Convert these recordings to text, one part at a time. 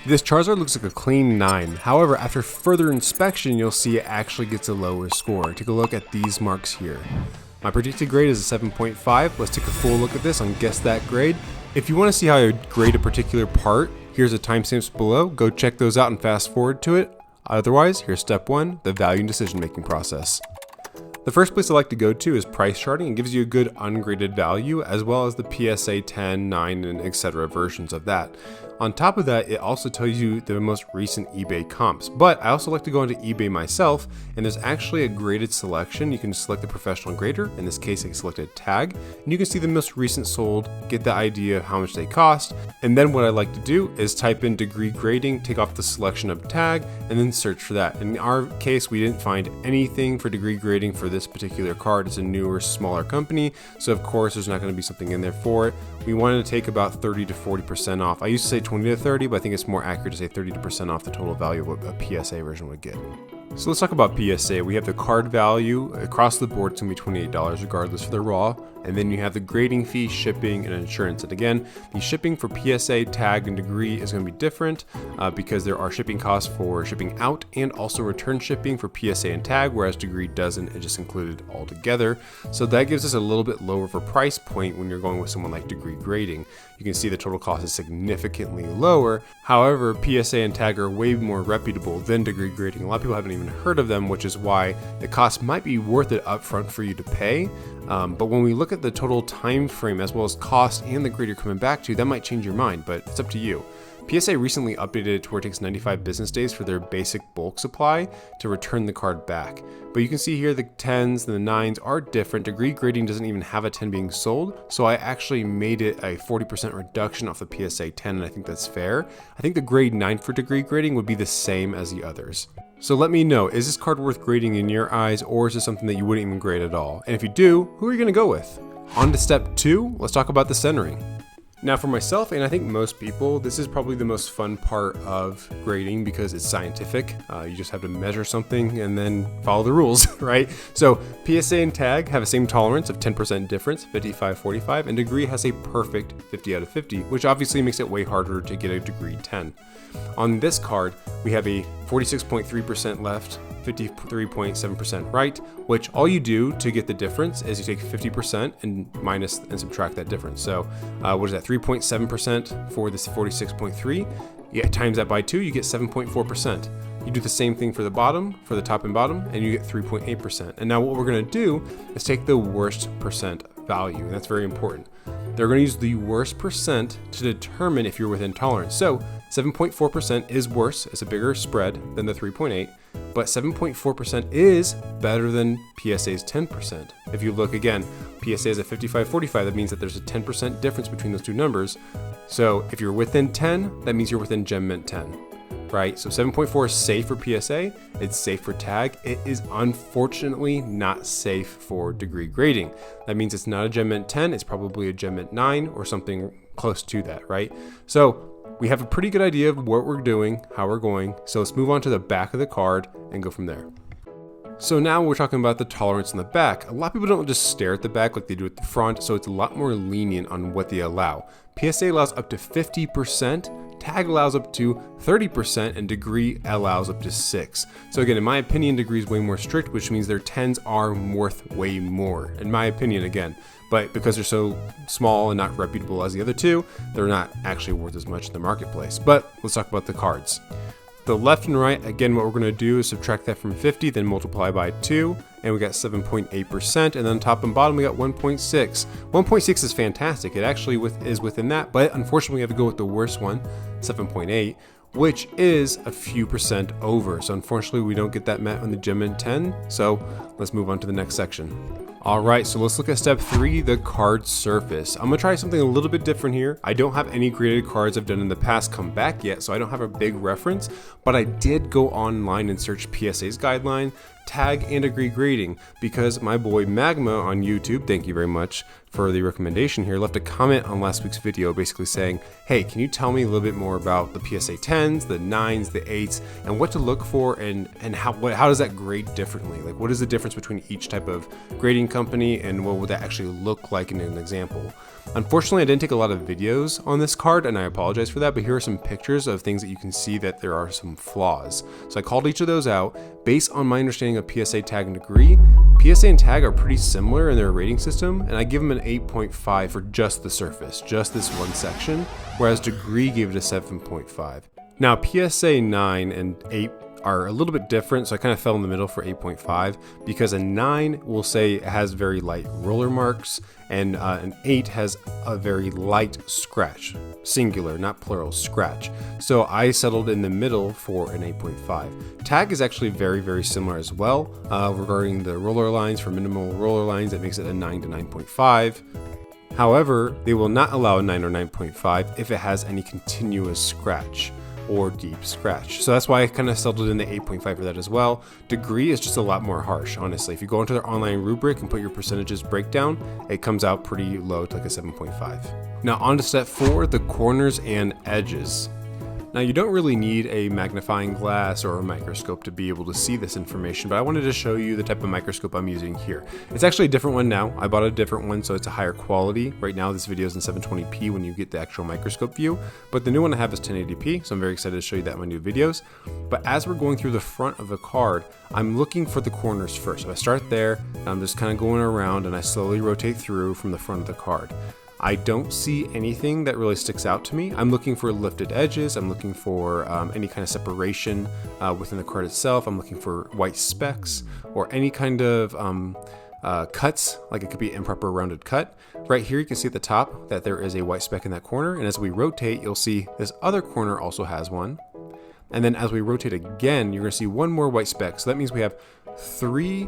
This Charizard looks like a clean 9, however after further inspection you'll see it actually gets a lower score. Take a look at these marks here. My predicted grade is a 7.5. Let's take a full look at this on Guess That Grade. If you want to see how I grade a particular part, here's the timestamps below. Go check those out and fast forward to it. Otherwise, here's step 1, the value and decision making process. The first place I like to go to is price charting. It gives you a good ungraded value as well as the PSA 10, 9, and etc. versions of that. On top of that, it also tells you the most recent eBay comps. But I also like to go into eBay myself, and there's actually a graded selection. You can select the professional grader. In this case, I selected tag, and you can see the most recent sold, get the idea of how much they cost. And then what I like to do is type in degree grading, take off the selection of tag, and then search for that. In our case, we didn't find anything for degree grading for this particular card. It's a newer, smaller company, so of course there's not going to be something in there for it. We wanted to take about 30 to 40% off. I used to say 20 to 30, but I think it's more accurate to say 30% off the total value of what a PSA version would get. So let's talk about PSA. We have the card value across the board. It's going to be $28 regardless for the raw. And then you have the grading fee, shipping, and insurance. And again, the shipping for PSA, tag, and degree is going to be different because there are shipping costs for shipping out and also return shipping for PSA and tag, whereas degree doesn't. It just included all together. So that gives us a little bit lower of a price point when you're going with someone like degree grading. You can see the total cost is significantly lower. However, PSA and tag are way more reputable than degree grading. A lot of people haven't even heard of them, which is why the cost might be worth it upfront for you to pay. But when we look at the total time frame as well as cost and the grade you're coming back to, that might change your mind, but it's up to you. PSA recently updated it to where it takes 95 business days for their basic bulk supply to return the card back. But you can see here the 10s and the 9s are different. Degree grading doesn't even have a 10 being sold, so I actually made it a 40% reduction off the PSA 10, and I think that's fair. I think the grade 9 for degree grading would be the same as the others. So let me know, is this card worth grading in your eyes, or is this something that you wouldn't even grade at all? And if you do, who are you going to go with? On to step 2, let's talk about the centering. Now for myself, and I think most people, this is probably the most fun part of grading because it's scientific. You just have to measure something and then follow the rules, right? So PSA and tag have the same tolerance of 10% difference, 55-45, and degree has a perfect 50 out of 50, which obviously makes it way harder to get a degree 10. On this card, we have a 46.3% left, 53.7% right, which all you do to get the difference is you take 50% and minus and subtract that difference. So what is that, 3.7% for this 46.3? Yeah, times that by 2, you get 7.4%. You do the same thing for the bottom, for the top and bottom, and you get 3.8%. And now what we're gonna do is take the worst percent value, and that's very important. They're gonna use the worst percent to determine if you're within tolerance. So 7.4% is worse, it's a bigger spread than the 3.8, but 7.4% is better than PSA's 10%. If you look again, PSA is a 55-45, that means that there's a 10% difference between those two numbers. So if you're within 10, that means you're within Gem Mint 10, right? So 7.4 is safe for PSA, it's safe for tag. It is unfortunately not safe for degree grading. That means it's not a Gem Mint 10, it's probably a Gem Mint 9 or something close to that, right? So we have a pretty good idea of what we're doing, how we're going. So let's move on to the back of the card and go from there. So now we're talking about the tolerance in the back. A lot of people don't just stare at the back like they do at the front, so it's a lot more lenient on what they allow. PSA allows up to 50%, tag allows up to 30%, and degree allows up to 6%. So again, in my opinion, degree is way more strict, which means their 10s are worth way more, in my opinion again. But because they're so small and not reputable as the other two, they're not actually worth as much in the marketplace. But let's talk about the cards. The left and right, again, what we're gonna do is subtract that from 50, then multiply by 2, and we got 7.8%, and then top and bottom, we got 1.6. 1.6 is fantastic. It actually is within that, but unfortunately, we have to go with the worst one, 7.8, which is a few percent over. So unfortunately, we don't get that met on the Gem Mint 10, so let's move on to the next section. All right, so let's look at step 3, the card surface. I'm gonna try something a little bit different here. I don't have any graded cards I've done in the past come back yet, so I don't have a big reference, but I did go online and search PSA's guideline, tag, and degree grading, because my boy Magma on YouTube, thank you very much for the recommendation here, left a comment on last week's video basically saying, hey, can you tell me a little bit more about the PSA 10s, the 9s, the 8s, and what to look for, and how does that grade differently? Like, what is the difference between each type of grading company and what would that actually look like in an example. Unfortunately, I didn't take a lot of videos on this card, and I apologize for that, but here are some pictures of things that you can see that there are some flaws. So I called each of those out based on my understanding of PSA, tag, and degree. PSA and tag are pretty similar in their rating system, and I give them an 8.5 for just the surface, just this one section, whereas degree gave it a 7.5. Now, PSA 9 and 8 are a little bit different, so I kind of fell in the middle for 8.5 because a 9 will say it has very light roller marks, and an 8 has a very light scratch, singular, not plural, scratch. So I settled in the middle for an 8.5. Tag is actually very, very similar as well. Regarding the roller lines, for minimal roller lines, that makes it a 9 to 9.5. However, they will not allow a 9 or 9.5 if it has any continuous scratch or deep scratch. So that's why I kind of settled in the 8.5 for that as well. Degree is just a lot more harsh, honestly. If you go into their online rubric and put your percentages breakdown, it comes out pretty low to like a 7.5. Now on to step 4, the corners and edges. Now you don't really need a magnifying glass or a microscope to be able to see this information, but I wanted to show you the type of microscope I'm using here. It's actually a different one now. I bought a different one, so it's a higher quality. Right now this video is in 720p when you get the actual microscope view, but the new one I have is 1080p, so I'm very excited to show you that in my new videos. But as we're going through the front of the card, I'm looking for the corners first. So I start there, and I'm just kind of going around, and I slowly rotate through from the front of the card. I don't see anything that really sticks out to me. I'm looking for lifted edges. I'm looking for any kind of separation within the card itself. I'm looking for white specks or any kind of cuts, like it could be an improper rounded cut. Right here you can see at the top that there is a white speck in that corner, and as we rotate you'll see this other corner also has one. And then as we rotate again, you're going to see one more white speck. So that means we have 3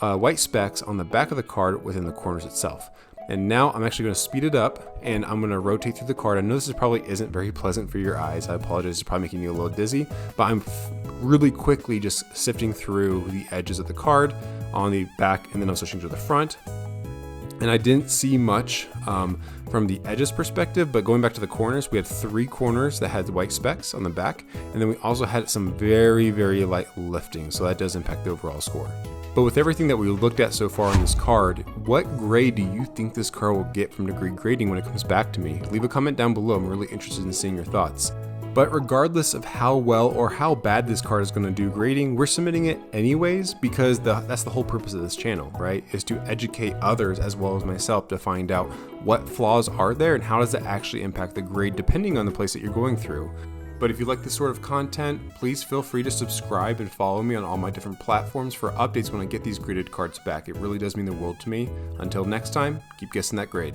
white specks on the back of the card within the corners itself. And now I'm actually going to speed it up and I'm going to rotate through the card. I know this probably isn't very pleasant for your eyes. I apologize, it's probably making you a little dizzy, but I'm really quickly just sifting through the edges of the card on the back, and then I'm switching to the front. And I didn't see much from the edges perspective, but going back to the corners, we had 3 corners that had white specks on the back, and then we also had some very, very light lifting, so that does impact the overall score. But with everything that we looked at so far on this card, what grade do you think this card will get from degree grading when it comes back to me? Leave a comment down below, I'm really interested in seeing your thoughts. But regardless of how well or how bad this card is going to do grading, we're submitting it anyways because that's the whole purpose of this channel, right? Is to educate others as well as myself to find out what flaws are there and how does that actually impact the grade depending on the place that you're going through. But if you like this sort of content, please feel free to subscribe and follow me on all my different platforms for updates when I get these graded cards back. It really does mean the world to me. Until next time, keep guessing that grade.